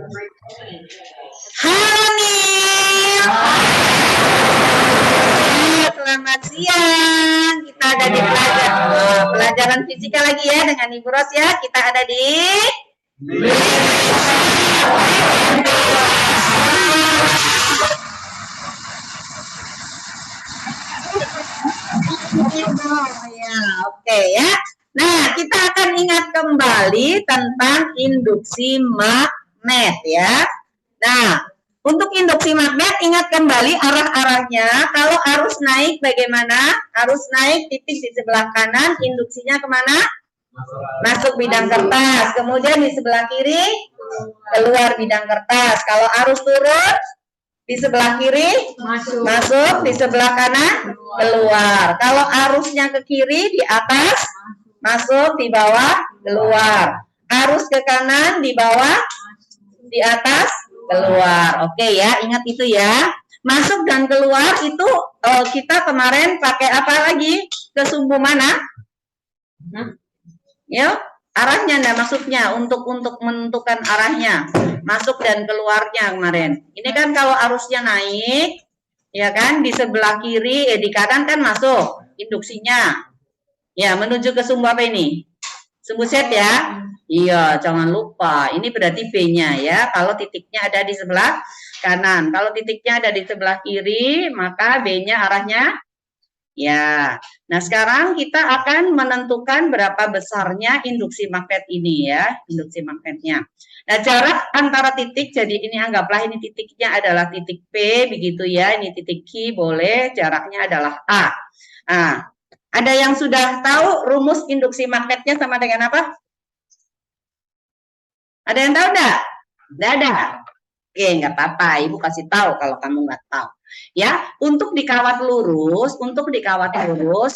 Halo nih. Selamat siang. Kita ada di pelajaran fisika lagi ya dengan Ibu Ros ya. Kita ada di Oke ya. Nah, kita akan ingat kembali tentang induksi magnet ya. Nah, untuk induksi magnet ingat kembali arah-arahnya. Kalau arus naik bagaimana? Arus naik titik di sebelah kanan, induksinya kemana? Masuk bidang kertas. Kemudian di sebelah kiri keluar bidang kertas. Kalau arus turun di sebelah kiri masuk, di sebelah kanan keluar. Kalau arusnya ke kiri di atas masuk, di bawah keluar. Arus ke kanan di bawah, di atas keluar. Oke ya, ingat itu ya. Masuk dan keluar itu kita kemarin pakai apa lagi? Ke sumbu mana? Yuk, arahnya enggak maksudnya untuk menentukan arahnya. Masuk dan keluarnya kemarin. Ini kan kalau arusnya naik, ya kan, di sebelah kiri, di kanan kan masuk induksinya. Ya, menuju ke sumbu apa ini? Sumbu Z ya. Iya, jangan lupa. Ini berarti B-nya ya. Kalau titiknya ada di sebelah kanan. Kalau titiknya ada di sebelah kiri, maka B-nya arahnya ya. Nah, sekarang kita akan menentukan berapa besarnya induksi magnet ini ya, induksi magnetnya. Nah, jarak antara titik, jadi ini anggaplah ini titiknya adalah titik P, begitu ya. Ini titik Q, boleh, jaraknya adalah A. Nah, ada yang sudah tahu rumus induksi magnetnya sama dengan apa? Ada yang tahu enggak? Enggak ada. Oke, enggak apa-apa, Ibu kasih tahu kalau kamu enggak tahu. Ya, untuk dikawat lurus,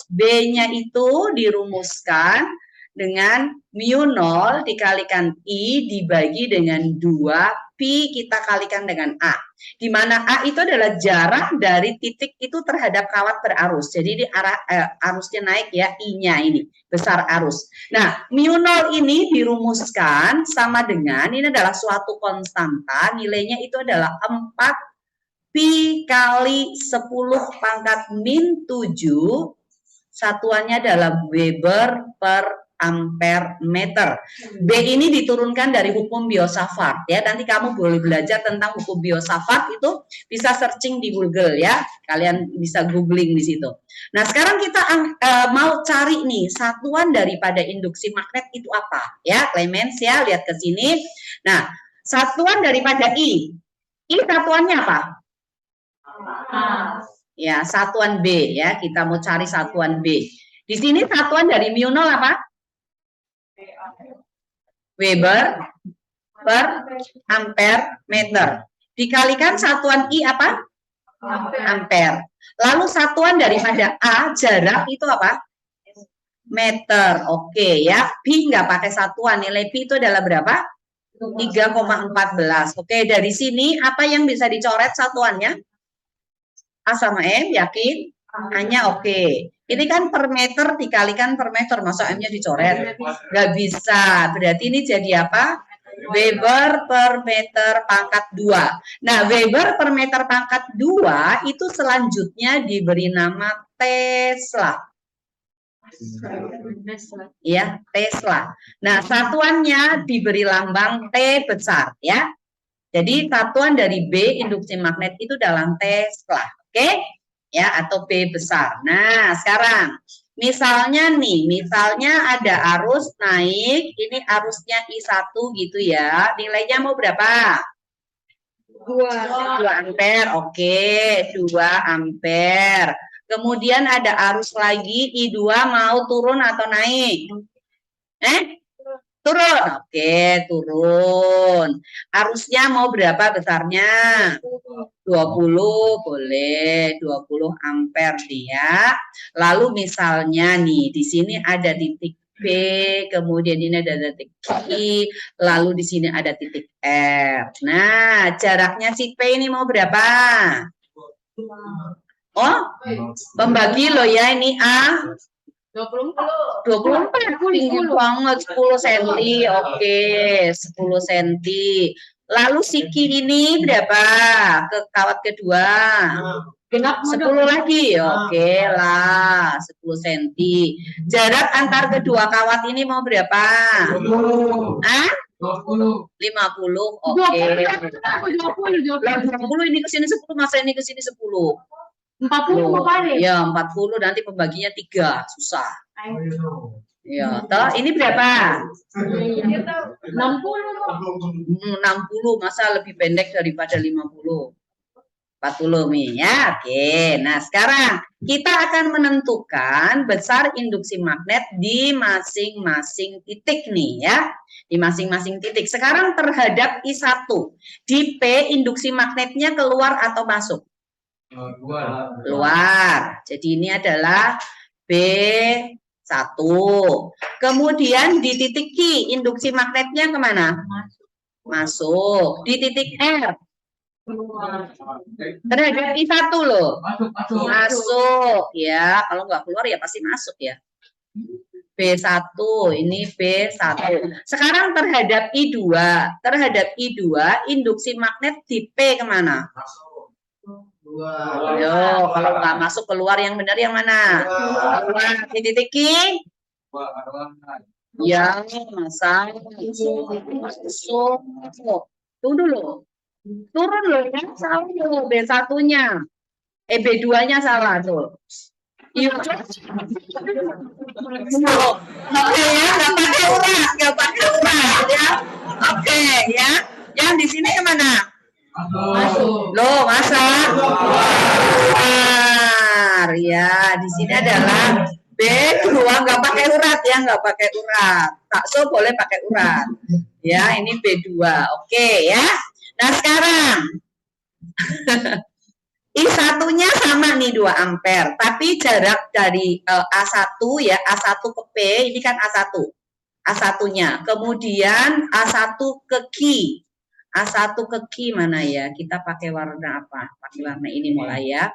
B-nya itu dirumuskan dengan mu 0 dikalikan I dibagi dengan 2 pi kita kalikan dengan A. Di mana A itu adalah jarak dari titik itu terhadap kawat berarus. Jadi di arah arusnya naik ya, I-nya ini besar arus. Nah, mu 0 ini dirumuskan sama dengan ini adalah suatu konstanta, nilainya itu adalah 4 pi kali 10 pangkat min 7, satuannya adalah Weber per ampere meter. B ini diturunkan dari hukum Biot-Savart ya. Nanti kamu boleh belajar tentang hukum Biot-Savart, itu bisa searching di Google ya. Kalian bisa googling di situ. Nah, sekarang kita mau cari nih satuan daripada induksi magnet itu apa ya, Clemens ya, lihat ke sini. Nah, satuan daripada I satuannya apa? Ya, satuan B ya. Kita mau cari satuan B. Di sini satuan dari mu 0 apa? Weber per ampere meter. Dikalikan satuan I apa? Ampere. Lalu satuan daripada A, jarak itu apa? Meter. Oke ya. Pi nggak pakai satuan. Nilai pi itu adalah berapa? 3,14. Oke, dari sini apa yang bisa dicoret satuannya? A sama M, yakin? A-nya oke. Ini kan per meter dikalikan per meter, masa M-nya dicoret? Nggak bisa. Berarti ini jadi apa? Weber per meter pangkat 2. Nah, Weber per meter pangkat 2 itu selanjutnya diberi nama Tesla. Ya, Tesla. Nah, satuannya diberi lambang T besar ya. Jadi satuan dari B induksi magnet itu dalam Tesla. Oke, ya, atau B besar. Nah, sekarang misalnya nih, misalnya ada arus naik, ini arusnya I1 gitu ya, nilainya mau berapa? 2 ampere, oke, 2 ampere. Kemudian ada arus lagi, I2 mau turun atau naik? Turun, oke, turun. Arusnya mau berapa besarnya? 20, boleh, 20 ampere dia. Lalu misalnya nih, di sini ada titik B, kemudian ini ada titik I, lalu di sini ada titik R. Nah, jaraknya si P ini mau berapa? Oh, pembagi loh ya, ini A. 24 tinggi banget, 10 cm. Oke, 10 cm. Lalu si Q ini berapa? Ke kawat kedua. 10 lagi. Oke lah, 10 cm. Jarak antar kedua kawat ini mau berapa? 50. Oke. 20 ini ke sini 10, masa ini ke sini 10. 40 ya, 40 nanti pembaginya 3, susah. Ya, toh ini berapa? 60. 60 masa lebih pendek daripada 50. 40 Mi ya. Oke. Nah, sekarang kita akan menentukan besar induksi magnet di masing-masing titik nih ya. Di masing-masing titik. Sekarang terhadap I1. Di P induksi magnetnya keluar atau masuk? Keluar. Jadi ini adalah B1. Kemudian di titik Q induksi magnetnya kemana? Masuk. Di titik R terhadap I1 loh. Masuk ya. Kalau nggak keluar ya pasti masuk ya. B1, ini B1. Sekarang terhadap I2. Terhadap I2, induksi magnet di P kemana? Yo, kalau nggak masuk keluar, yang benar yang mana? Keluar. Di titik Q? Ya, masuk. Tunggu dulu. Turun loh ya, salah loh B1-nya. B2-nya salah tuh. Iya. Oke ya, nggak pakai urat ya. Oke ya. Yang di sini kemana? Masuk. Loh, masa? Keluar ya. Di sini adalah B2 nggak pakai urat ya, nggak pakai urat. Takso boleh pakai urat. Ya, ini B2. Oke ya. Nah, sekarang I1-nya sama nih 2 ampere, tapi jarak dari A1 ya, A1 ke P, ini kan A1. A1-nya. Kemudian A1 ke Q. A1 ke Q mana ya? Kita pakai warna apa? Pakai warna ini mulai ya.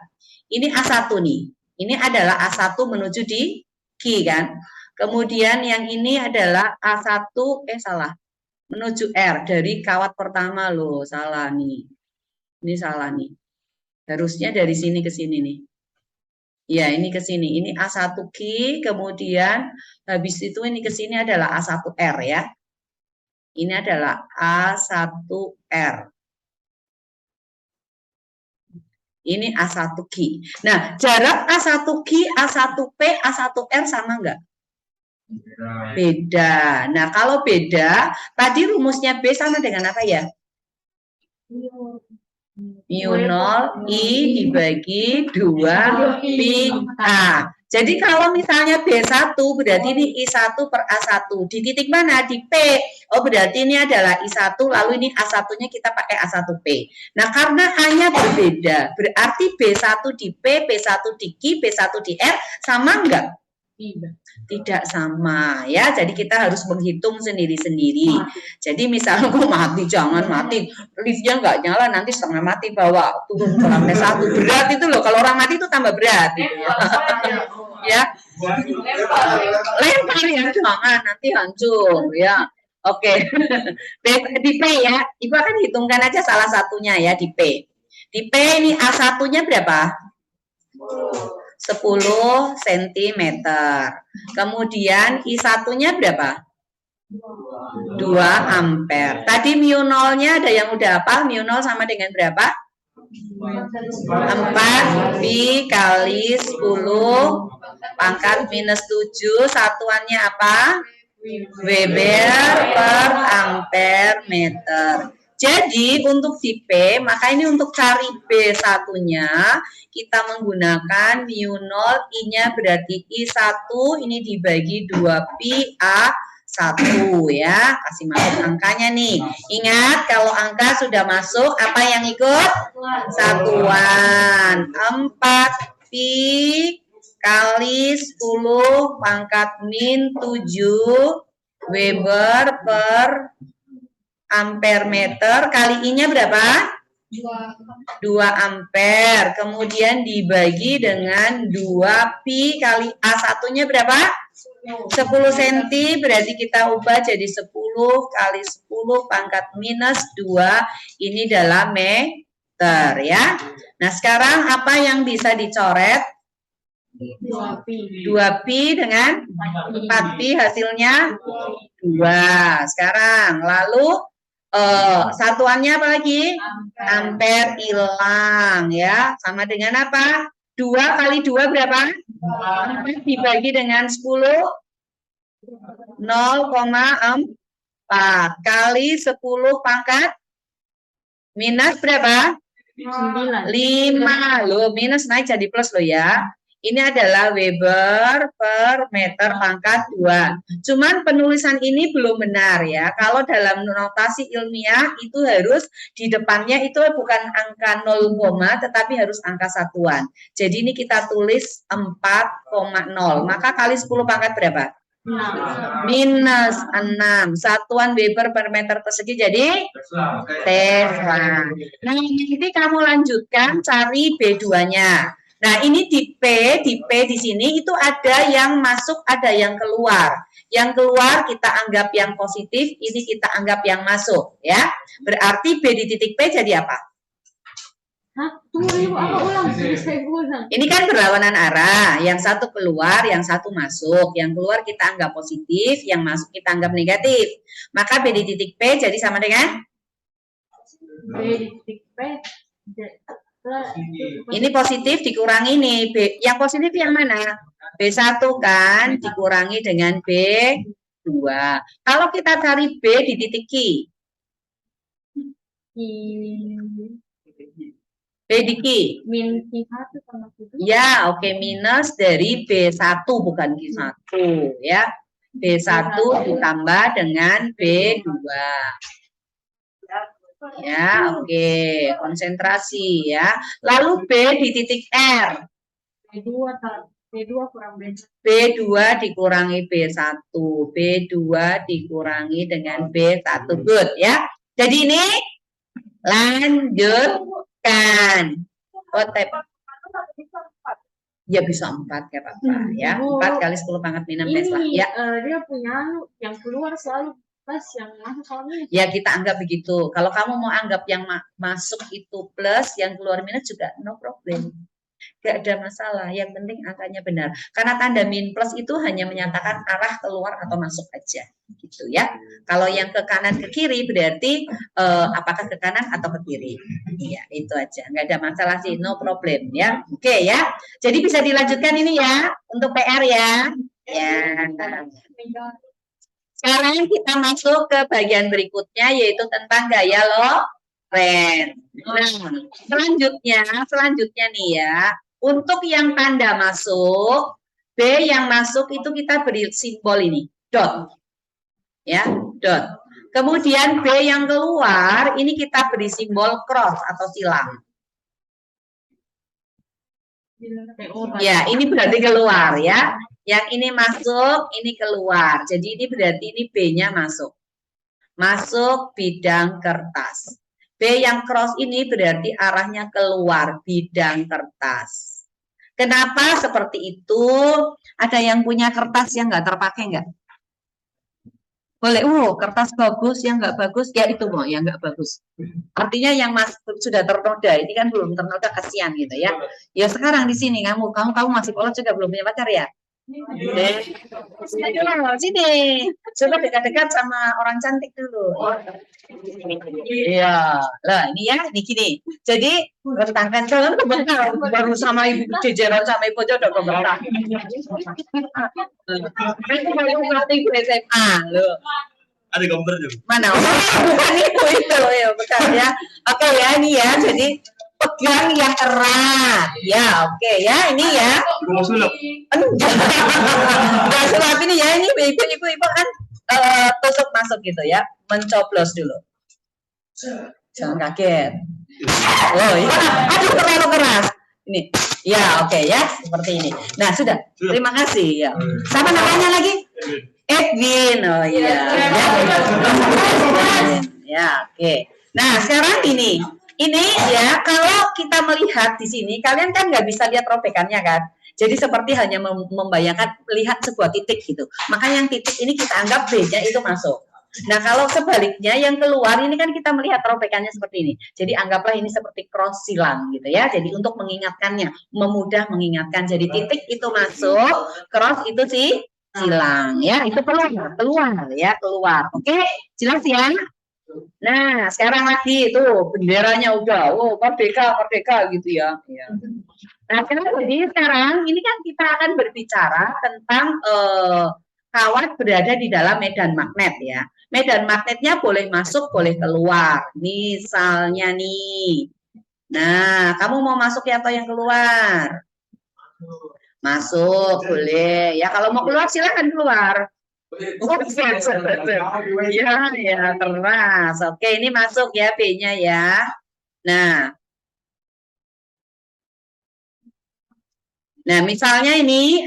Ini A1 nih. Ini adalah A1 menuju di Q kan. Kemudian yang ini adalah A1, salah. Menuju R dari kawat pertama loh, salah nih. Ini salah nih. Harusnya dari sini ke sini nih. Ya, ini ke sini. Ini A1Q, kemudian habis itu ini ke sini adalah A1R ya. Ini adalah A1R. Ini A1Q. Nah, jarak A1Q, A1P, A1R sama enggak? Beda. Nah, kalau beda, tadi rumusnya B sama dengan apa ya? Mu 0 I dibagi 2 pi A. Jadi kalau misalnya B1 berarti ini I1 per A1. Di titik mana? Di P. Oh, berarti ini adalah I1, lalu ini A1-nya kita pakai A1P. Nah, karena A-nya berbeda, berarti B1 di P, B1 di Q, B1 di R sama enggak? Tidak sama ya, jadi kita harus menghitung sendiri-sendiri. Jadi misalnya kok mati, jangan mati, liftnya nggak nyala nanti setengah mati, bawa turun ke lantai 1, berat itu loh, kalau orang mati itu tambah berat gitu ya. Ya, lempar ya, jangan nanti hancur ya. Oke. Di P ya, Ibu akan hitungkan aja salah satunya ya di P. Di P ini A1-nya berapa? 10 cm. Kemudian I1-nya berapa? 2 ampere. Tadi mu 0-nya ada yang udah apa? Mu 0 sama dengan berapa? 4 pi kali 10 pangkat minus 7. Satuannya apa? Weber per ampere meter. Jadi untuk di P, maka ini untuk cari B1-nya, kita menggunakan mu 0, I-nya berarti I1, ini dibagi 2 pi A1 ya. Kasih masuk angkanya nih. Ingat, kalau angka sudah masuk, apa yang ikut? Satuan. 4 pi kali 10 pangkat min 7 Weber per ampere meter, kali I-nya berapa? 2 ampere. Kemudian dibagi dengan 2 pi kali A1-nya berapa? 10 cm berarti kita ubah jadi 10 kali 10 pangkat minus 2. Ini adalah meter ya. Nah, sekarang apa yang bisa dicoret? 2pi dengan 4pi hasilnya 2. Sekarang lalu satuannya apa lagi? Ampere hilang ya. Sama dengan apa? 2 kali 2 berapa? Dibagi dengan 10 0,4 kali 10 pangkat minus berapa? 5 loh, minus naik jadi plus loh ya. Ini adalah Weber per meter pangkat 2. Cuman penulisan ini belum benar ya. Kalau dalam notasi ilmiah itu harus di depannya itu bukan angka 0, tetapi harus angka satuan. Jadi ini kita tulis 4,0. Maka kali 10 pangkat berapa? Minus 6. Satuan Weber per meter persegi jadi Tesla. Nah, nanti kamu lanjutkan cari B2-nya. Nah, ini di P di sini itu ada yang masuk, ada yang keluar. Yang keluar kita anggap yang positif, ini kita anggap yang masuk, ya. Berarti B di titik P jadi apa? Ini kan berlawanan arah, yang satu keluar, yang satu masuk. Yang keluar kita anggap positif, yang masuk kita anggap negatif. Maka B di titik P jadi sama dengan? B di titik P. Ini positif dikurangi nih, B. Yang positif yang mana? B1 kan, dikurangi dengan B2. Kalau kita cari B di titik Q. B di Q. Min Q1 sama Q2. Ya, oke, minus dari B1 bukan Q1 ya. B1 ditambah dengan B2. Ya, oke, konsentrasi ya. Lalu B di titik R. B2 kurang B1. B2 dikurangi B1. B2 dikurangi dengan B1. Good ya. Jadi ini lanjutkan. Ya bisa 4 ya Pak. Ya, 4 kali 10 pangkat minus Tesla. Ya. Dia punya yang keluar selalu plus, yang masuk selalu minus. Ya, kita anggap begitu. Kalau kamu mau anggap yang masuk itu plus, yang keluar minus juga no problem. Gak ada masalah, yang penting angkanya benar. Karena tanda min plus itu hanya menyatakan arah keluar atau masuk aja, gitu ya. Kalau yang ke kanan ke kiri berarti apakah ke kanan atau ke kiri. Iya, itu aja. Nggak ada masalah sih, no problem ya. Oke ya. Jadi bisa dilanjutkan ini ya untuk PR ya. Ya. Sekarang kita masuk ke bagian berikutnya yaitu tentang gaya Lorentz. Nah, selanjutnya nih ya, untuk yang tanda masuk, B yang masuk itu kita beri simbol ini, dot. Ya, dot. Kemudian B yang keluar, ini kita beri simbol cross atau silang. Ya, ini berarti keluar ya. Yang ini masuk, ini keluar. Jadi ini berarti ini B-nya masuk. Masuk bidang kertas. B yang cross ini berarti arahnya keluar bidang kertas. Kenapa seperti itu? Ada yang punya kertas yang nggak terpakai nggak? Boleh, kertas bagus, yang nggak bagus, ya itu mau, yang nggak bagus. Artinya yang sudah ternoda, ini kan belum ternoda, kasihan gitu ya. Ya sekarang di sini kamu masih polos juga belum punya pacar ya? Sini dulu, sini. Coba dekat-dekat sama orang cantik dulu. Iya, lah ini ya, ini gini. Jadi rentangkan kalian kebentar, baru sama ibu jejeran sama ibu jodoh kebentar. Itu baru ngerti gue SMA loh. Ada gambar juga. Mana? Bukan itu ya, bukan ya. Oke ya, ini ya. Jadi pegang yang erat. Ya, oke ya, ini ya. Mau sulap. Enggak sulap ini ya, ini ibu kan tusuk masuk gitu ya. Mencoblos dulu. Jangan kaget. Oh iya. Aduh, terlalu keras. Ini. Ya, oke ya, seperti ini. Nah, sudah. Terima kasih ya. Sama namanya lagi? Edwin. Oh iya. Ya, oke. Nah, sekarang ini ya, kalau kita melihat di sini, kalian kan nggak bisa lihat robekannya kan? Jadi seperti hanya membayangkan lihat sebuah titik gitu. Maka yang titik ini kita anggap B-nya itu masuk. Nah, kalau sebaliknya yang keluar ini kan kita melihat robekannya seperti ini. Jadi anggaplah ini seperti cross silang gitu ya. Jadi untuk mengingatkannya, memudah mengingatkan. Jadi titik itu masuk, cross itu sih silang ya. Itu keluar ya, keluar. Oke, jelas ya? Nah, sekarang lagi itu benderanya udah, oh merdeka, merdeka gitu ya. Nah, jadi sekarang ini kan kita akan berbicara tentang kawat berada di dalam medan magnet ya. Medan magnetnya boleh masuk, boleh keluar. Misalnya nih, nah kamu mau masuk ya atau yang keluar? Masuk, boleh. Ya kalau mau keluar silakan keluar. Ya, keras. Oke, ini masuk ya B-nya ya. Nah, misalnya ini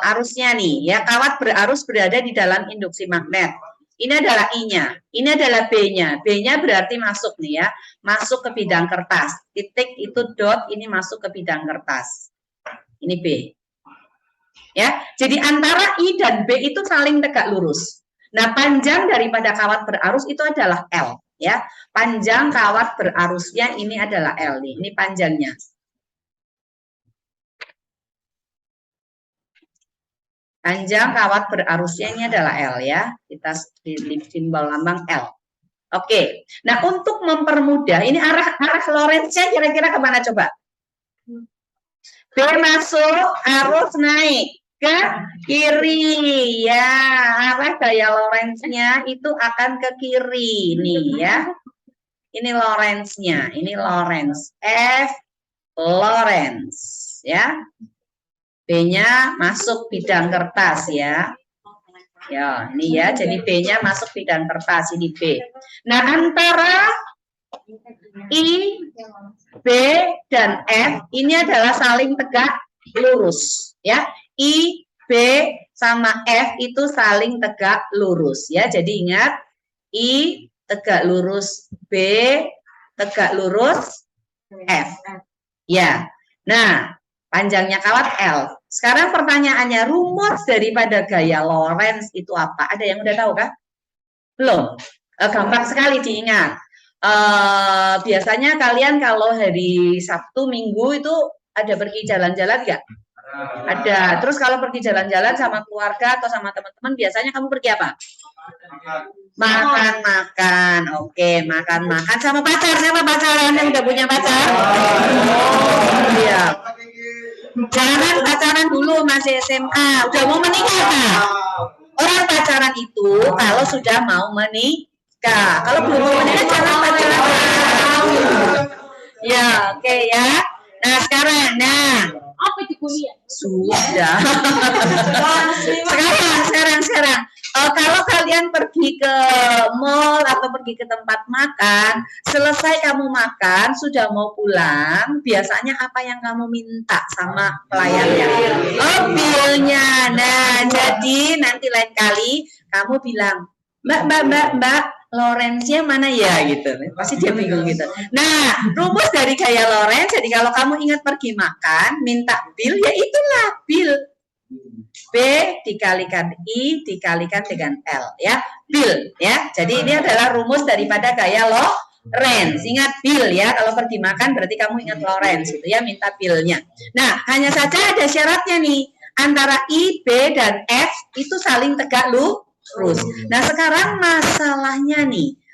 arusnya nih, ya kawat berarus berada di dalam induksi magnet. Ini adalah I-nya, ini adalah B-nya. B-nya berarti masuk nih ya, masuk ke bidang kertas. Titik itu dot, ini masuk ke bidang kertas. Ini B. Ya, jadi antara I dan B itu saling tegak lurus. Nah, panjang daripada kawat berarus itu adalah L, ya. Panjang kawat berarusnya ini adalah L nih, ini panjangnya. Panjang kawat berarusnya ini adalah L ya. Kita simbol lambang L. Oke. Nah, untuk mempermudah, ini arah Lorentz-nya kira-kira kemana coba? B masuk, arus naik ke kiri ya. Arah gaya Lorentz-nya itu akan ke kiri nih ya. Ini Lorentz-nya, ini Lorentz. F Lorentz ya. B-nya masuk bidang kertas ya. Ya, ini ya. Jadi B-nya masuk bidang kertas, ini B. Nah, antara I, B, dan F ini adalah saling tegak lurus ya. I, B, sama F itu saling tegak lurus ya. Jadi ingat, I tegak lurus B, tegak lurus F. Ya. Nah, panjangnya kawat L. Sekarang pertanyaannya, rumus daripada gaya Lorentz itu apa? Ada yang udah tahu kah? Belum. Gampang sekali diingat. Biasanya kalian kalau hari Sabtu, Minggu itu ada pergi jalan-jalan nggak? Ada. Terus kalau pergi jalan-jalan sama keluarga atau sama teman-teman, biasanya kamu pergi apa? Makan-makan. Oke, makan-makan sama pacar. Siapa pacaran yang udah punya pacar? Oh, iya. Jangan pacaran dulu masih SMA, udah mau menikah kan? Orang pacaran itu kalau sudah mau menikah, kalau belum mau menikah jangan pacaran. Ya, oke ya. Nah sekarang, apa itu kuliah? Sudah. sekarang. Kalau kalian pergi ke mall atau pergi ke tempat makan, selesai kamu makan, sudah mau pulang, biasanya apa yang kamu minta sama pelayannya? Oh, bilnya. Nah, jadi nanti lain kali kamu bilang, Mbak, Lorentz-nya mana ya gitu. Pasti dia bingung gitu. Nah, rumus dari gaya Lorentz, jadi kalau kamu ingat pergi makan, minta bil, ya itulah bil. B dikalikan I dikalikan dengan L ya, bil ya. Jadi ini adalah rumus daripada gaya Lorentz. Ingat bil ya, kalau pergi makan berarti kamu ingat Lorentz itu ya, minta bilnya. Nah, hanya saja ada syaratnya nih, antara I, B, dan F itu saling tegak lurus. Nah, sekarang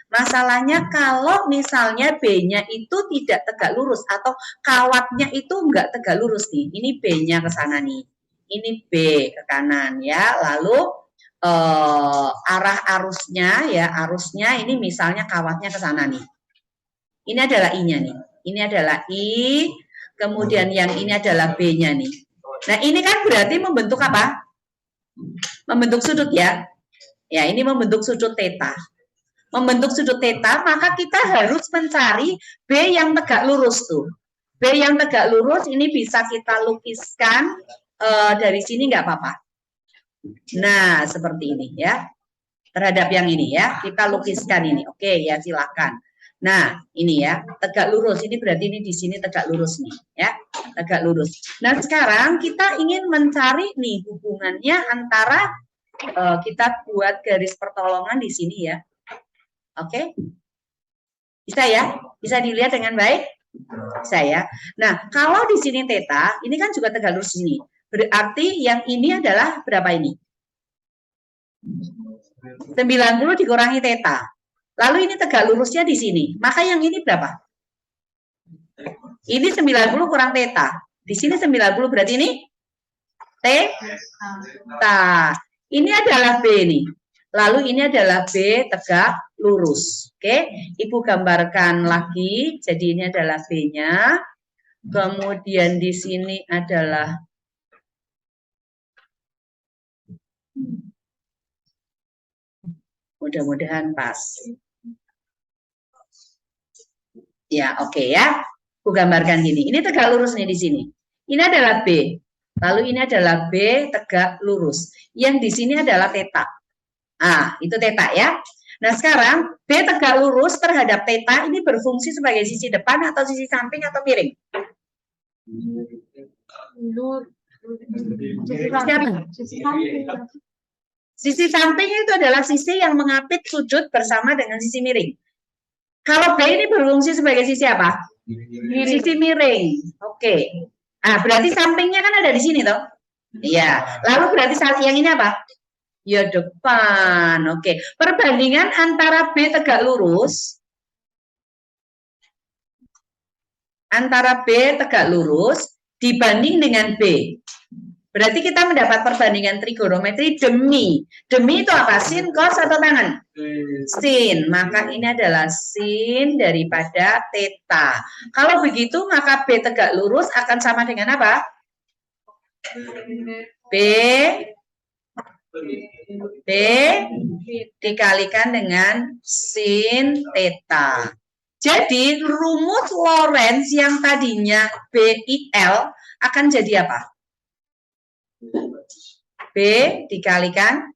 masalahnya kalau misalnya B-nya itu tidak tegak lurus atau kawatnya itu enggak tegak lurus nih. Ini B-nya ke sana nih. Ini B ke kanan ya. Lalu arah arusnya ini misalnya kawatnya ke sana nih. Ini adalah I-nya nih. Ini adalah I, kemudian yang ini adalah B-nya nih. Nah, ini kan berarti membentuk apa? Membentuk sudut ya. Ya, ini membentuk sudut theta. Membentuk sudut theta, maka kita harus mencari B yang tegak lurus tuh. B yang tegak lurus ini bisa kita lukiskan dari sini nggak apa-apa. Nah, seperti ini ya. Terhadap yang ini ya, kita lukiskan ini. Oke, ya silakan. Nah, ini ya, tegak lurus. Ini berarti ini di sini tegak lurus nih, ya. Tegak lurus. Nah, sekarang kita ingin mencari nih hubungannya antara kita buat garis pertolongan di sini ya. Oke? Bisa ya? Bisa dilihat dengan baik? Bisa ya. Nah, kalau di sini theta, ini kan juga tegak lurus di sini. Berarti yang ini adalah berapa ini? 90 dikurangi theta. Lalu ini tegak lurusnya di sini. Maka yang ini berapa? Ini 90 kurang theta. Di sini 90 berarti ini theta. Ini adalah B nih. Lalu ini adalah B tegak lurus. Oke, Ibu gambarkan lagi. Jadi ini adalah B-nya. Kemudian di sini adalah mudah-mudahan pas. Ya, oke ya. Aku gambarkan gini. Ini tegak lurus nih di sini. Ini adalah B. Lalu ini adalah B tegak lurus. Yang di sini adalah theta. Ah, itu theta ya. Nah, sekarang B tegak lurus terhadap theta ini berfungsi sebagai sisi depan atau sisi samping atau miring? Sisi samping itu adalah sisi yang mengapit sudut bersama dengan sisi miring. Kalau B ini berfungsi sebagai sisi apa? Sisi miring. Oke. Ah, berarti sampingnya kan ada di sini toh? Iya. Lalu berarti yang ini apa? Ya depan. Oke. Perbandingan antara B tegak lurus dibanding dengan B. Berarti kita mendapat perbandingan trigonometri demi itu apa? Sin, cos, atau tangan? Sin. Maka ini adalah sin daripada theta. Kalau begitu maka B tegak lurus akan sama dengan apa? B dikalikan dengan sin theta. Jadi rumus Lorentz yang tadinya BIL akan jadi apa? B dikalikan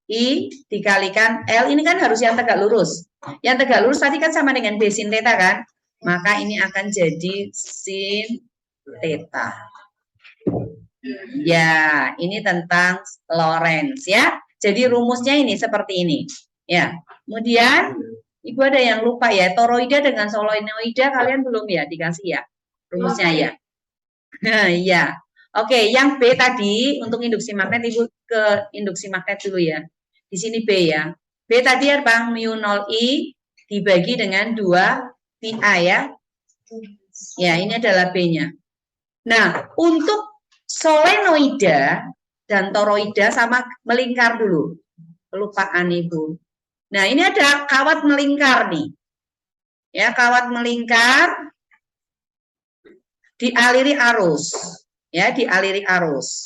I dikalikan L. Ini kan harus yang tegak lurus. Yang tegak lurus tadi kan sama dengan B sin theta kan? Maka ini akan jadi sin theta. Ya, ini tentang Lorentz ya. Jadi rumusnya ini seperti ini. Ya. Kemudian Ibu ada yang lupa ya, toroida dengan solenoida kalian belum ya dikasih ya rumusnya ya. Iya. Oke, yang B tadi untuk induksi magnet Ibu ke induksi magnet dulu ya. Di sini B ya. B tadi apa? Mu 0 I dibagi dengan 2 pi A ya. Ya, ini adalah B-nya. Nah, untuk solenoida dan toroida sama melingkar dulu. Kelupaan Ibu. Nah, ini ada kawat melingkar nih. Ya, kawat melingkar dialiri arus. Ya, dialiri arus.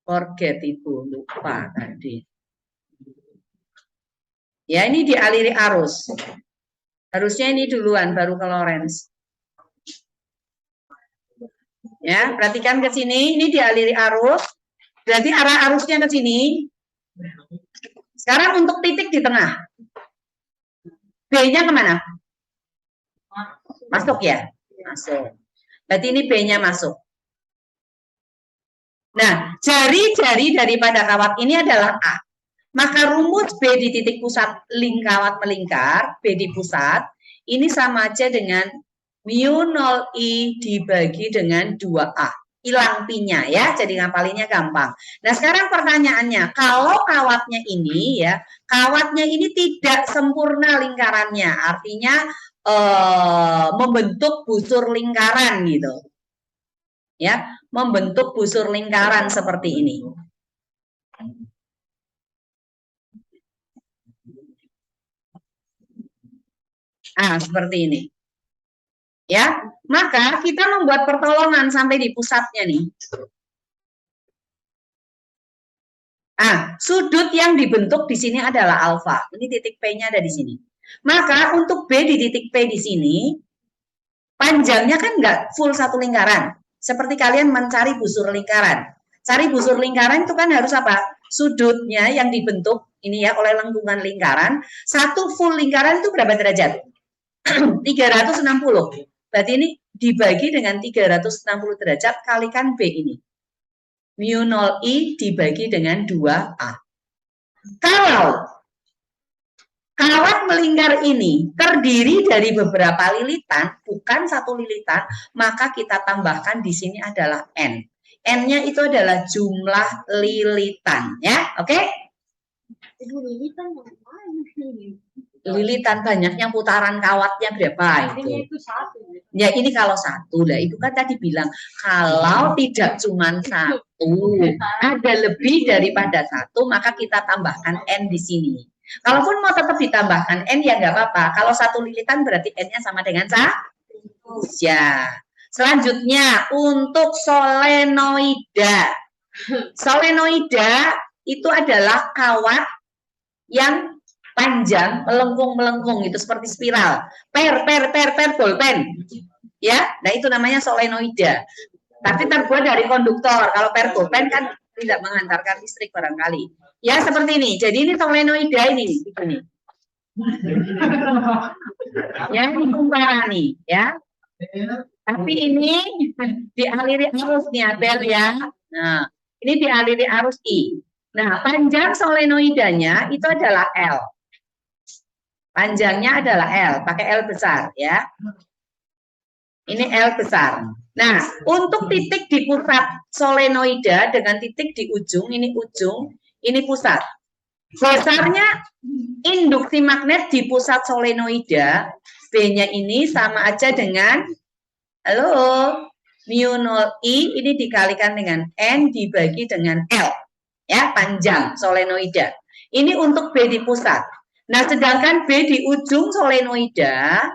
Forget Ibu, lupa tadi. Ya, ini dialiri arus. Harusnya ini duluan, baru ke Lorentz. Ya, perhatikan ke sini, ini dialiri arus. Berarti arah arusnya ke sini. Sekarang untuk titik di tengah. B-nya kemana? Masuk ya? Masuk. Berarti ini B-nya masuk. Nah, jari-jari daripada kawat ini adalah A. Maka rumus B di titik pusat kawat melingkar, B di pusat, ini sama aja dengan mu 0 I dibagi dengan 2A. Hilang pi-nya ya, jadi ngapalinnya gampang. Nah, sekarang pertanyaannya, kalau kawatnya ini ya, kawatnya ini tidak sempurna lingkarannya, artinya membentuk busur lingkaran gitu. Ya, membentuk busur lingkaran seperti ini. Ah, seperti ini. Ya, maka kita membuat pertolongan sampai di pusatnya nih. Ah, sudut yang dibentuk di sini adalah alfa. Ini titik P-nya ada di sini. Maka untuk B di titik P di sini, panjangnya kan nggak full satu lingkaran. Seperti kalian mencari busur lingkaran. Cari busur lingkaran itu kan harus apa? sudutnya yang dibentuk ini ya oleh lengkungan lingkaran, satu full lingkaran itu berapa derajat? 360. Berarti ini dibagi dengan 360 derajat kalikan B ini. Mu 0 I dibagi dengan 2A. Kalau kawat melingkar ini terdiri dari beberapa lilitan, bukan satu lilitan, maka kita tambahkan di sini adalah N. N-nya itu adalah jumlah lilitan, ya, oke? Ibu lilitan yang mana sih? Lilitan banyaknya putaran kawatnya berapa Artinya itu? itu satu. Ya ini kalau satu lah, itu kan tadi bilang kalau tidak cuma satu, ada lebih daripada satu, maka kita tambahkan N di sini. Kalaupun mau tetap ditambahkan N ya nggak apa-apa. Kalau satu lilitan berarti N-nya sama dengan satu. Ya. Selanjutnya untuk solenoida. Solenoida itu adalah kawat yang panjang, melengkung-melengkung itu seperti spiral. Per, bolpen. Ya, nah itu namanya solenoida. Tapi terbuat dari konduktor. Kalau per bolpen kan tidak mengantarkan listrik barangkali. Ya seperti ini. Jadi ini solenoida ini. Ya ini kumparan nih, ya. Tapi ini dialiri arus nih Abel ya. Nah, ini dialiri arus I. Nah, panjang solenoidanya itu adalah L. Panjangnya adalah L, pakai L besar ya. Ini L besar. Nah, untuk titik di pusat solenoida dengan titik di ujung, ini pusat. Besarnya induksi magnet di pusat solenoida, B-nya ini sama aja dengan, halo, mu 0 I ini dikalikan dengan N dibagi dengan L. Ya, panjang solenoida. Ini untuk B di pusat. Nah, sedangkan B di ujung solenoida,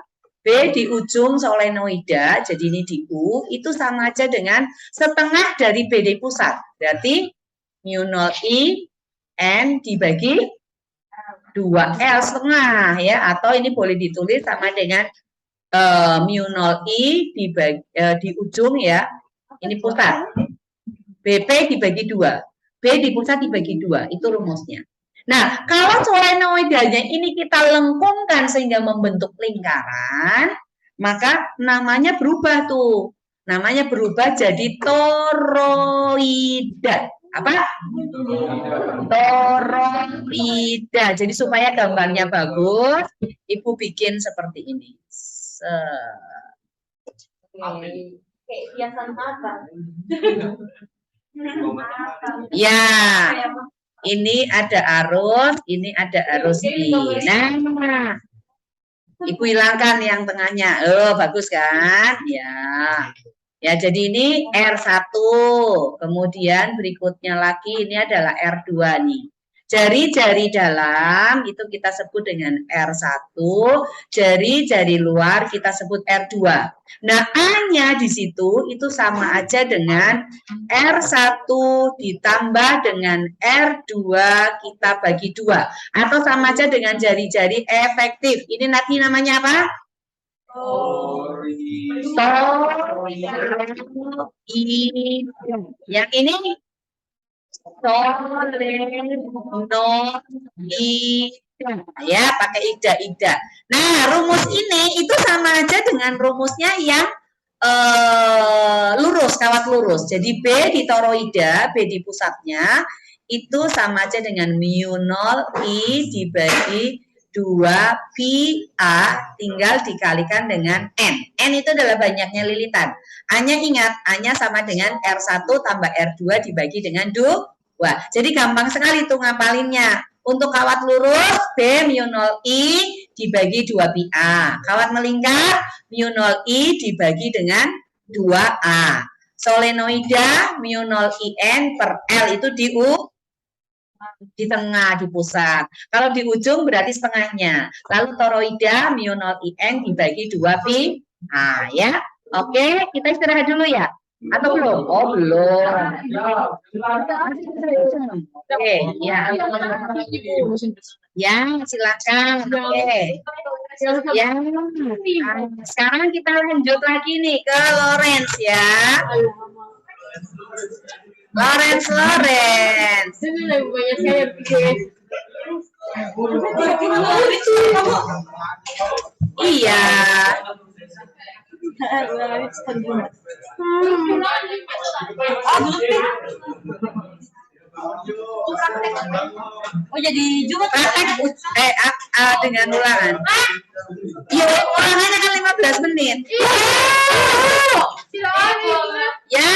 jadi ini di U, itu sama aja dengan setengah dari B di pusat. Berarti mu 0 I N dibagi 2L setengah ya, atau ini boleh ditulis sama dengan mu 0 I dibagi, di ujung ya, ini pusat. BP dibagi 2. B di pusat dibagi 2, itu rumusnya. Nah, kalau solenoidanya ini kita lengkungkan sehingga membentuk lingkaran, maka namanya berubah tuh. Namanya berubah jadi toroida. Apa? Toroida. Jadi supaya gambarnya bagus, Ibu bikin seperti ini. Kayak hiasan mata. Ya, ini ada arus I. Nah, Ibu hilangkan yang tengahnya. Oh, bagus kan? Ya. Ya, jadi ini R1. Kemudian berikutnya lagi ini adalah R2 nih. Jari-jari dalam itu kita sebut dengan R1, jari-jari luar kita sebut R2. Nah, A-nya di situ itu sama aja dengan R1 ditambah dengan R2 kita bagi 2. Atau sama aja dengan jari-jari efektif. Ini nanti namanya apa? Yang ini ya, pakai ida. Nah, rumus ini itu sama aja dengan rumusnya yang lurus, kawat lurus. Jadi B di toroida, B di pusatnya itu sama aja dengan mu 0 I dibagi 2 pi A tinggal dikalikan dengan N. N itu adalah banyaknya lilitan. A-nya ingat, A-nya sama dengan R1 tambah R2 dibagi dengan 2. Jadi gampang sekali tuh ngapalinnya. Untuk kawat lurus, B mu 0 I dibagi 2 pi A. Kawat melingkar, mu 0 I dibagi dengan 2A. Solenoida, mu 0 IN per L itu di tengah, di pusat. Kalau di ujung berarti setengahnya. Lalu toroida, mu 0 IN dibagi 2 pi A ya. Oke, kita istirahat dulu ya. Atau belum? Oh, belum. Oke, ya. Ya, silakan. Oke. Ya. Sekarang kita lanjut lagi nih ke Lorentz ya. Lawrence. Ini lebih banyak saya pikir. Iya. Oh jadi juga Praktek dengan ulangan. Iya, ulangannya kan 15 menit. Ya.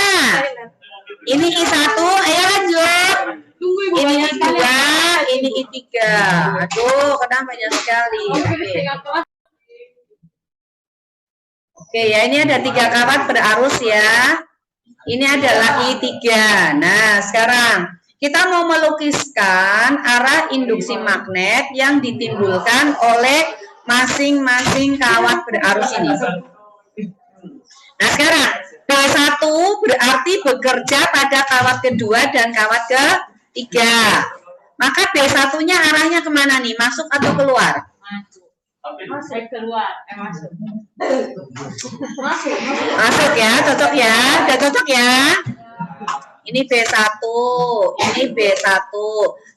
Ini I1, ayo lanjut. Ini I2, ini I3. Aduh, kenapa banyak sekali. Oke, ya ini ada 3 kawat berarus ya. Ini adalah I3. Nah, sekarang kita mau melukiskan arah induksi magnet yang ditimbulkan oleh masing-masing kawat berarus ini. Nah, sekarang B1 berarti bekerja pada kawat kedua dan kawat ketiga. Maka B1-nya arahnya kemana nih? Masuk atau keluar? Masuk keluar, masuk. Masuk ya, cocok ya. Udah cocok ya? Ini B1, ini B1.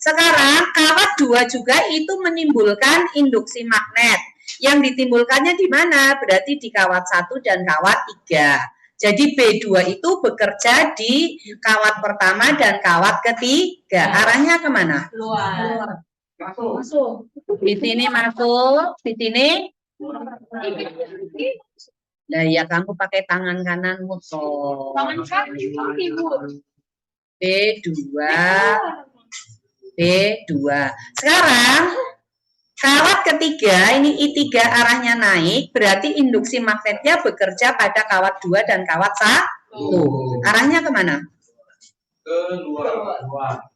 Sekarang kawat 2 juga itu menimbulkan induksi magnet. Yang ditimbulkannya di mana? Berarti di kawat 1 dan kawat 3. Jadi B2 itu bekerja di kawat pertama dan kawat ketiga. Arahnya kemana? Keluar. Masuk. Di sini masuk, di sini. Nah ya kamu pakai tangan kananmu toh. Tangan kaki, Ibu. B2. Sekarang kawat ketiga ini I3 arahnya naik, berarti induksi magnetnya bekerja pada kawat 2 dan kawat 1. Arahnya kemana? Keluar.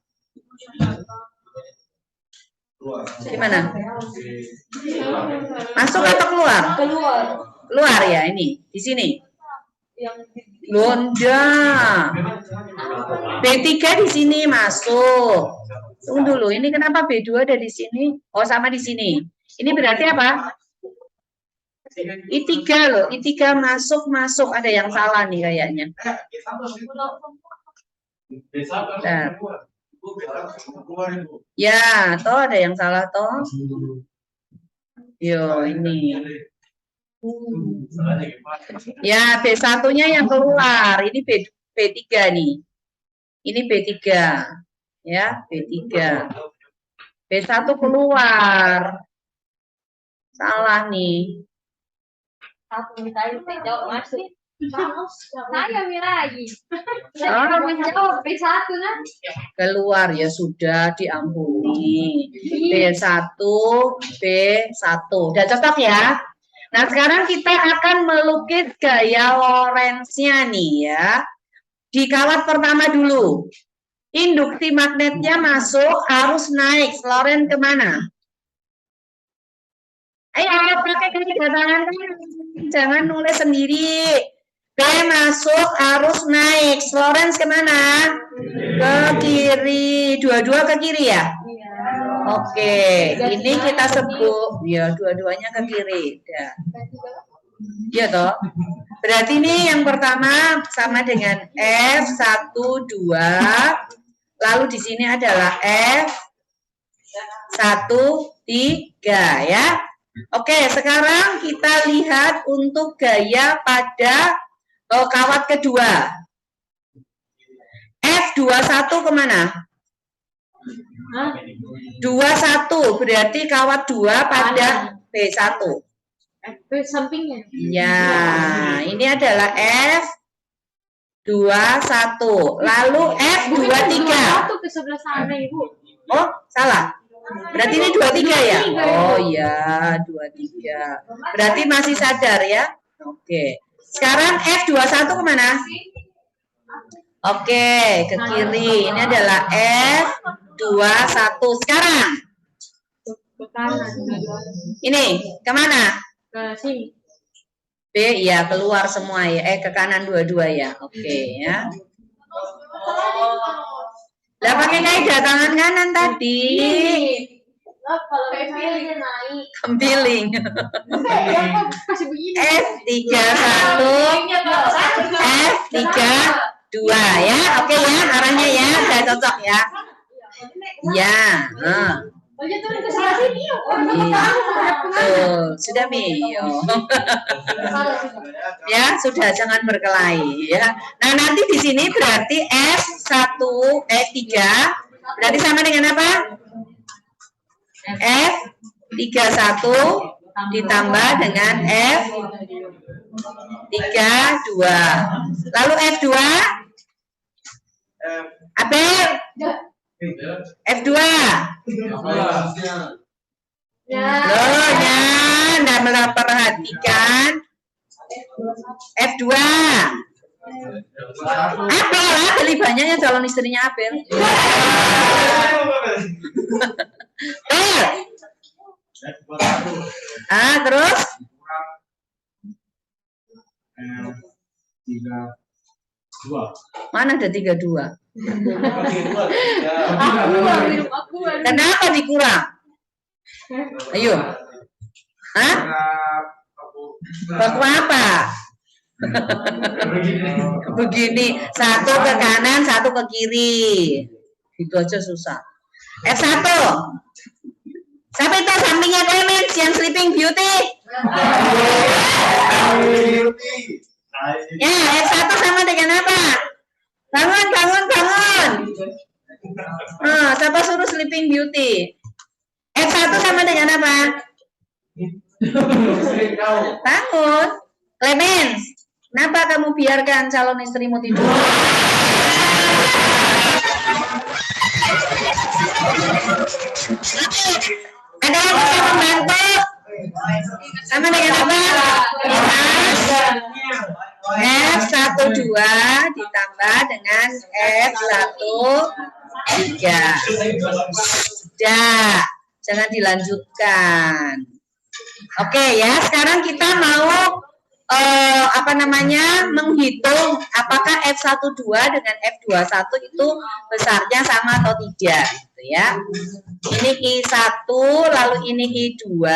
Gimana? Masuk atau keluar? Keluar. Keluar ya ini, di sini. Yang Londa. B3 di sini masuk. Tunggu dulu, ini kenapa B2 ada di sini? Oh, sama di sini. Ini berarti apa? I3 loh, I3 masuk. Ada yang salah nih kayaknya. Nah. Ya, toh ada yang salah toh. Yo, ini. Ya, B1-nya yang keluar. Ini B3 nih. Ini B3. Ya, B3. B1 keluar. Salah nih. satu tadi saya jawab masuk. Saya Mirai. Oh. Saya menjawab B1 kan? Keluar ya sudah diampuni. B1. Udah cocok ya? Nah, sekarang kita akan melukis gaya Lorentz-nya nih ya. Di kawat pertama dulu. Induksi magnetnya masuk, arus naik. Lorentz kemana? Ayo, pakai tangan. Jangan nulis sendiri. B masuk, arus naik. Lorentz kemana? Ke kiri. Dua-dua ke kiri ya? Oke, ini kita sebut. Ya, dua-duanya ke kiri. Ya toh. Berarti ini yang pertama sama dengan F1, 2. Lalu di sini adalah F1, 3 ya. Oke, sekarang kita lihat untuk gaya pada kawat kedua. F21 kemana? 21 berarti kawat 2 pada B1. B sampingnya. Ya, ini adalah F21. Lalu F23. Satu ke sebelah sana, Ibu. Oh, salah. Berarti ini 23 ya? Oh iya, 23. Berarti masih sadar ya? Oke. Sekarang F21 kemana? Oke, ke kiri. Ini adalah F21. Sekarang. Ke kanan. Ini, kemana? Ke sini. B, ya keluar semua ya. Ke kanan dua-dua ya. Oke ya. Lah pakai kaidah tangan kanan tadi. Kalau misalnya naik. Kempiling. Kasih begini. F31, F32. 2 ya. Oke ya, arahnya ya, udah cocok ya. Ya. Sudah Mio. Ya, sudah, jangan berkelahi ya. Nah, nanti di sini berarti F1, F3 berarti sama dengan apa? F31 ditambah dengan F32. Lalu F2? Abel? F2? Loh, ya, Anda memperhatikan F2. Abel lah, beli banyaknya calon istrinya Abel. Terus? Mana ada 32? Kenapa dikurang? Ayo. Hah? Baku apa? Begini, satu ke kanan, satu ke kiri. Itu aja susah. F1. Siapa itu sampingnya Clemens yang Sleeping Beauty? Ya, F1 sama dengan apa? Bangun, bangun, bangun. Siapa suruh Sleeping Beauty? F1 sama dengan apa? Bangun. Clemens, kenapa kamu biarkan calon istrimu tidur? Ada yang bisa membantu? Sama dengan apa? F12 ditambah dengan F13. Sudah, jangan dilanjutkan. Oke ya, sekarang kita mau menghitung apakah F12 dengan F21 itu besarnya sama atau tidak, gitu ya. Ini I1, lalu ini I2.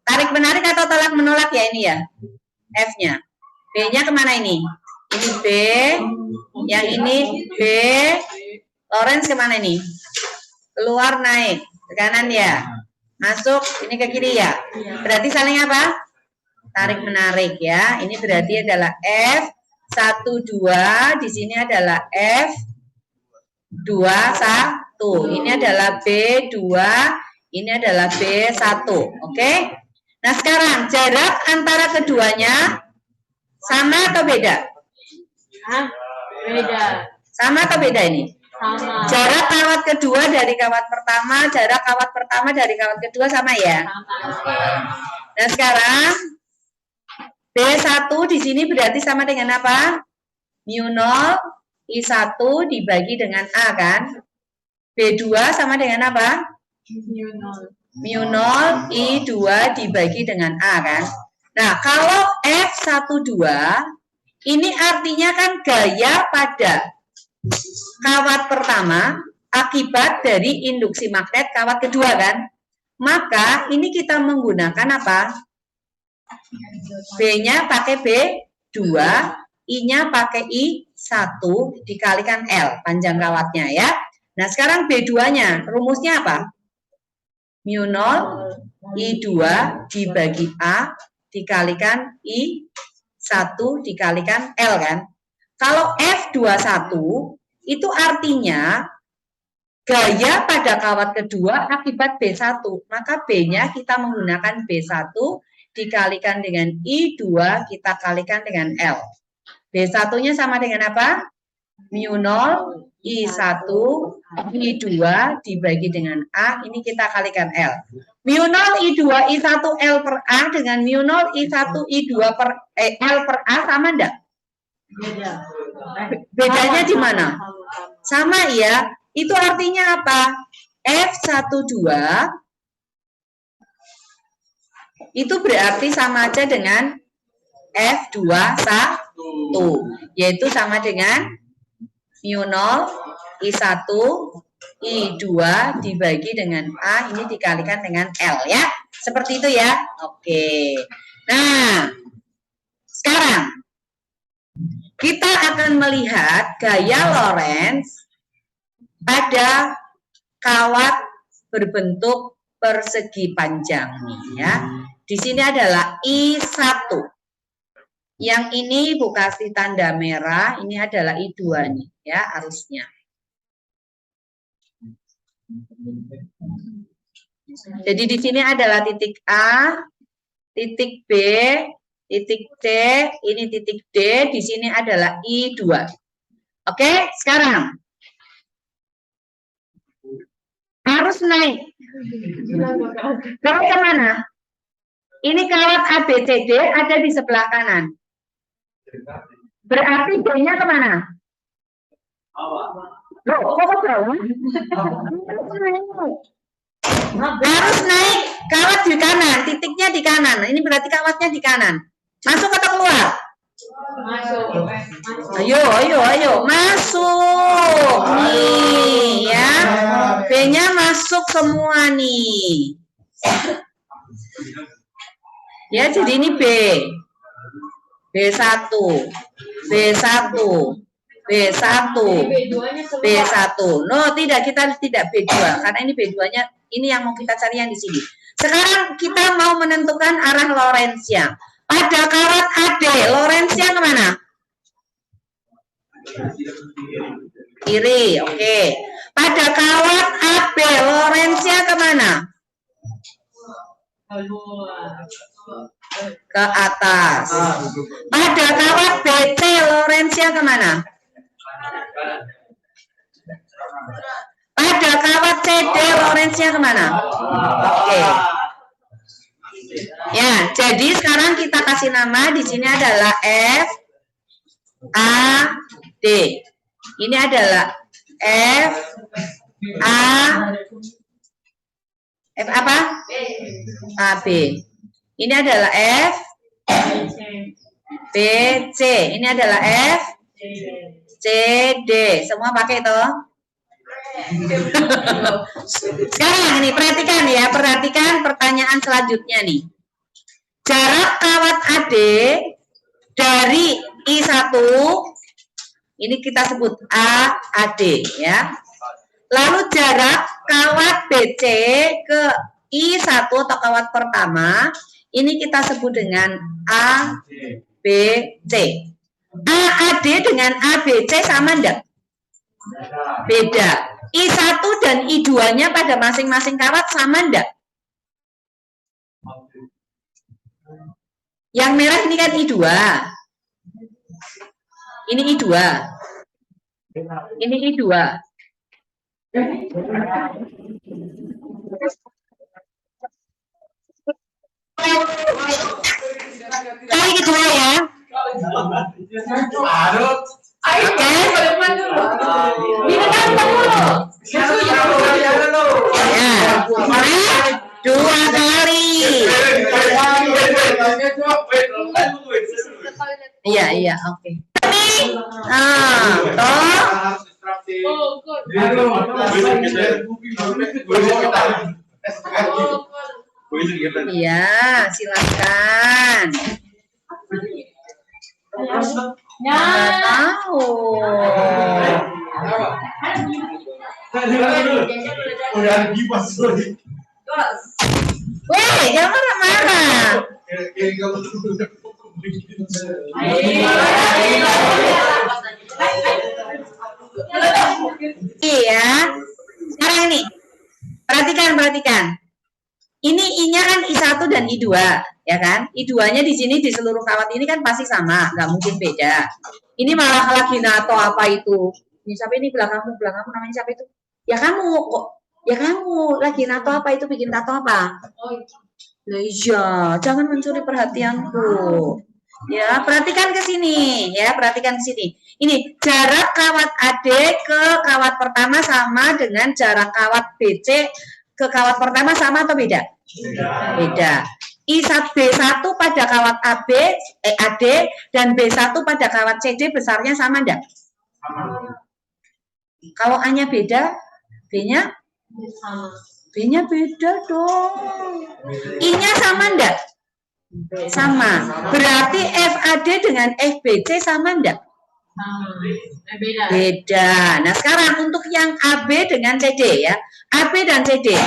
Tarik menarik atau tolak menolak ya ini ya, F-nya. B-nya kemana ini? Ini B, yang ini B. Lawrence kemana ini? Keluar naik, ke kanan ya. Masuk, ini ke kiri ya. Berarti saling apa? Tarik menarik ya. Ini berarti adalah F12, di sini adalah F21. Ini adalah B2, ini adalah B1. Oke? Nah, sekarang jarak antara keduanya sama atau beda? Beda. Sama atau beda ini? Sama. Jarak kawat kedua dari kawat pertama, jarak kawat pertama dari kawat kedua sama ya? Sama. Nah, sekarang B1 di sini berarti sama dengan apa? Mu 0 I1 dibagi dengan A kan? B2 sama dengan apa? Mu 0 I2 dibagi dengan A kan? Nah, kalau F12 ini artinya kan gaya pada kawat pertama akibat dari induksi magnet kawat kedua kan? Maka ini kita menggunakan apa? B-nya pakai B2, I-nya pakai I1 dikalikan L, panjang kawatnya ya. Nah, sekarang B2-nya, rumusnya apa? Mu 0 I2 dibagi A dikalikan I1 dikalikan L kan? Kalau F21 itu artinya gaya pada kawat kedua akibat B1, maka B-nya kita menggunakan B1 dikalikan dengan I2 kita kalikan dengan L. B1-nya sama dengan apa? Mu 0 I1 I2 dibagi dengan A, ini kita kalikan L. Mu 0 I2 I1 L per A dengan mu 0 I1 I2 per L per A sama enggak? Beda. Bedanya di mana? Sama ya. Itu artinya apa? F12 itu berarti sama aja dengan F21, yaitu sama dengan mu 0 I1 I2 dibagi dengan A, ini dikalikan dengan L ya. Seperti itu ya. Oke. Nah, sekarang kita akan melihat gaya Lorentz pada kawat berbentuk persegi panjang ya. Di sini adalah I1. Yang ini Ibu kasih tanda merah, ini adalah I2 nih ya arusnya. Jadi di sini adalah titik A, titik B, titik C, ini titik D, di sini adalah I2. Oke, sekarang harus naik. Kalau kemana? Ini kawat ABCD ada di sebelah kanan. Berarti B-nya kemana? Loh, kok ke bawah? Harus naik kawat di kanan, titiknya di kanan. Ini berarti kawatnya di kanan. Masuk atau keluar? Masuk. Ayo, masuk. Nih, ya. B-nya masuk semua nih. Ya, jadi ini B. B1, B1, B1, B1. No, tidak, kita tidak B2 karena ini B2-nya, ini yang mau kita cari yang di sini. Sekarang kita mau menentukan arah Lorentz-nya. Pada kawat AD, Lorentz-nya kemana? Kiri, oke. Pada kawat AB, Lorentz-nya kemana? Ke atas. Pada kawat BC, Lorentz-nya kemana? Pada kawat CD, Lorentz-nya kemana? Oke. Ya, jadi sekarang kita kasih nama di sini adalah F A D. Ini adalah F A F apa? AB. Ini adalah F B C. Ini adalah F C D. Semua pakai itu. Sekarang ini perhatikan ya, perhatikan pertanyaan selanjutnya nih. Jarak kawat AD dari I1 ini kita sebut AD ya. Lalu jarak kawat BC ke I1 atau kawat pertama ini kita sebut dengan ABC. AAD dengan ABC sama enggak? Beda. I1 dan I2-nya pada masing-masing kawat sama enggak? Yang merah ini kan I2. Ini I2. Ini I2. Kali kedua ya. Oke. Dipegang dulu. Ya. Dua kali. Iya, oke. Nah, toh. Iya, silakan. Nggak tahu. Weh, jangan marah-marah. Iya. Sekarang ini. Perhatikan. Ini I-nya kan I1 dan I2, ya kan? I2-nya di sini di seluruh kawat ini kan pasti sama, nggak mungkin beda. Ini malah lagi nato apa itu? Ini siapa ini belakangmu namanya siapa itu? Ya kamu kok. Ya kamu lagi nato apa itu, bikin tato apa? Lah iya, jangan mencuri perhatianku. Ya, perhatikan ke sini, ya, perhatikan ke sini. Ini jarak kawat AD ke kawat pertama sama dengan jarak kawat BC ke kawat pertama sama atau beda? Beda. B1 pada kawat AD dan B1 pada kawat CD besarnya sama enggak? Kalau A-nya beda, B-nya? B-nya beda dong. I-nya sama enggak? Sama. Berarti FAD dengan FBC sama enggak? Beda. Beda. Nah, sekarang untuk yang AB dengan CD ya. AB dan CD.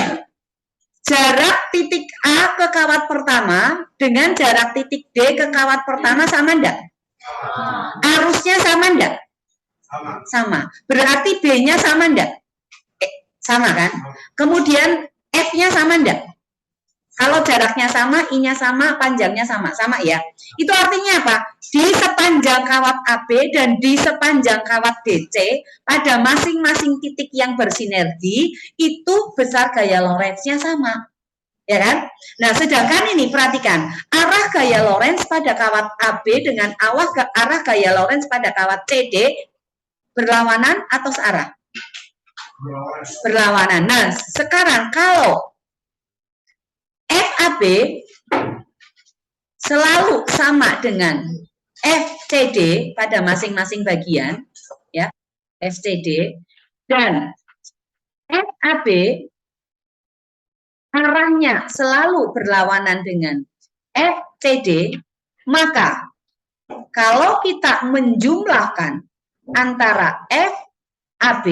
Jarak titik A ke kawat pertama dengan jarak titik D ke kawat pertama sama enggak? Arusnya sama enggak? Sama. Berarti B-nya sama enggak? Sama kan? Kemudian F-nya sama enggak? Kalau jaraknya sama, I-nya sama, panjangnya sama. Sama ya. Itu artinya apa? Di sepanjang kawat AB dan di sepanjang kawat DC, pada masing-masing titik yang bersinergi, itu besar gaya Lorentz-nya sama. Ya kan? Nah, sedangkan ini perhatikan, arah gaya Lorentz pada kawat AB dengan arah gaya Lorentz pada kawat CD berlawanan atau searah? Berlawanan. Nah, sekarang kalau FAB selalu sama dengan FCD pada masing-masing bagian, ya, FCD, dan FAB arahnya selalu berlawanan dengan FCD, maka kalau kita menjumlahkan antara FAB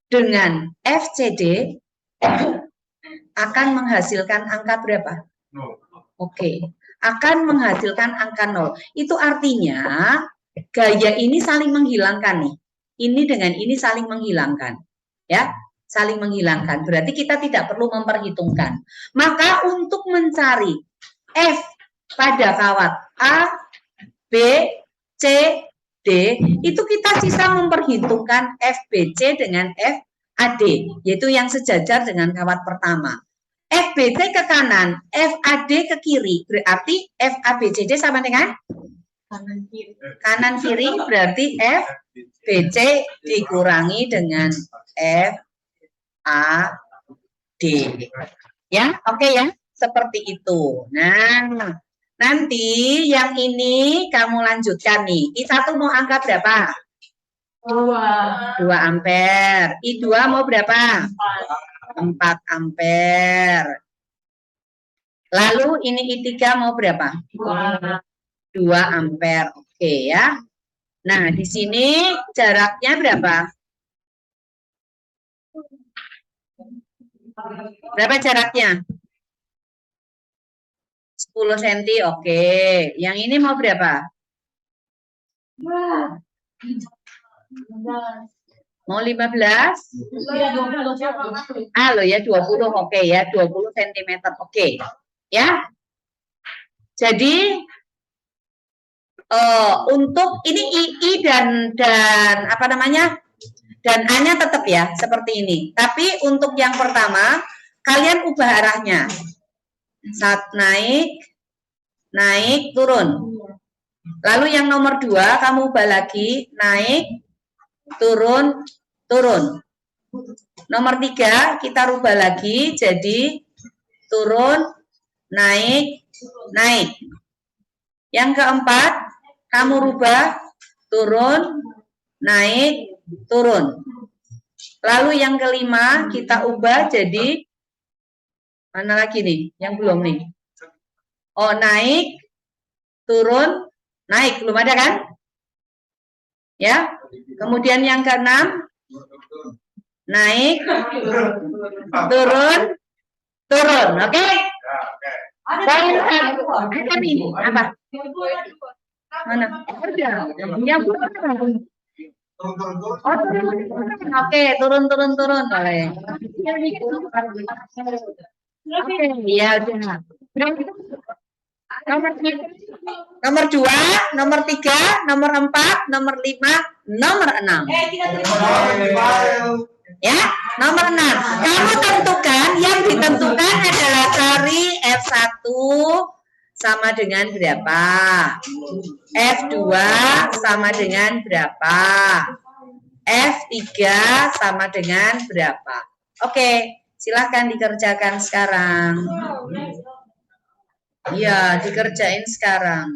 dengan FCD akan menghasilkan angka berapa? Oke, akan menghasilkan angka 0. Itu artinya gaya ini saling menghilangkan nih. Ini dengan ini saling menghilangkan. Ya, saling menghilangkan. Berarti kita tidak perlu memperhitungkan. Maka untuk mencari F pada kawat A, B, C, D, itu kita sisa memperhitungkan FBC dengan FAD, yaitu yang sejajar dengan kawat pertama. FBC ke kanan, FAD ke kiri, berarti FABCD sama dengan kanan kiri, berarti FBC dikurangi dengan FAD. Ya, oke ya, seperti itu. Nah, nanti yang ini kamu lanjutkan nih. I1 mau angka berapa? 2 ampere. I2 mau berapa? 4 ampere. Lalu ini I3 mau berapa? 2 ampere. Oke ya. Nah, di sini jaraknya berapa? Berapa jaraknya? 10 cm. Oke. Yang ini mau berapa? Mau 15? Halo ya, 20. Oke ya, 20 cm. Oke. Ya. Jadi untuk ini I dan apa namanya? Dan A-nya tetap ya, seperti ini. Tapi untuk yang pertama, kalian ubah arahnya. Saat naik, turun. Lalu yang nomor 2, kamu ubah lagi, naik, turun, turun. Nomor 3, kita rubah lagi, jadi turun, naik, naik. Yang keempat, kamu rubah, turun, naik, turun. Lalu yang kelima, kita ubah jadi, mana lagi nih, yang belum nih? Oh, naik, turun, naik, belum ada kan? Ya, kemudian yang keenam, naik, turun, turun, oke? Apa nih? Apa? Mana? Yang belum. Oh, turun. Oke, turun, boleh. Oke, ya udah. Nomor 2, nomor 3, nomor 4, nomor 5, nomor 6. Ya, nomor 6. Kamu tentukan, yang ditentukan adalah cari F1 sama dengan berapa? F2 sama dengan berapa? F3 sama dengan berapa? Oke, silahkan dikerjakan sekarang. Iya, dikerjain sekarang.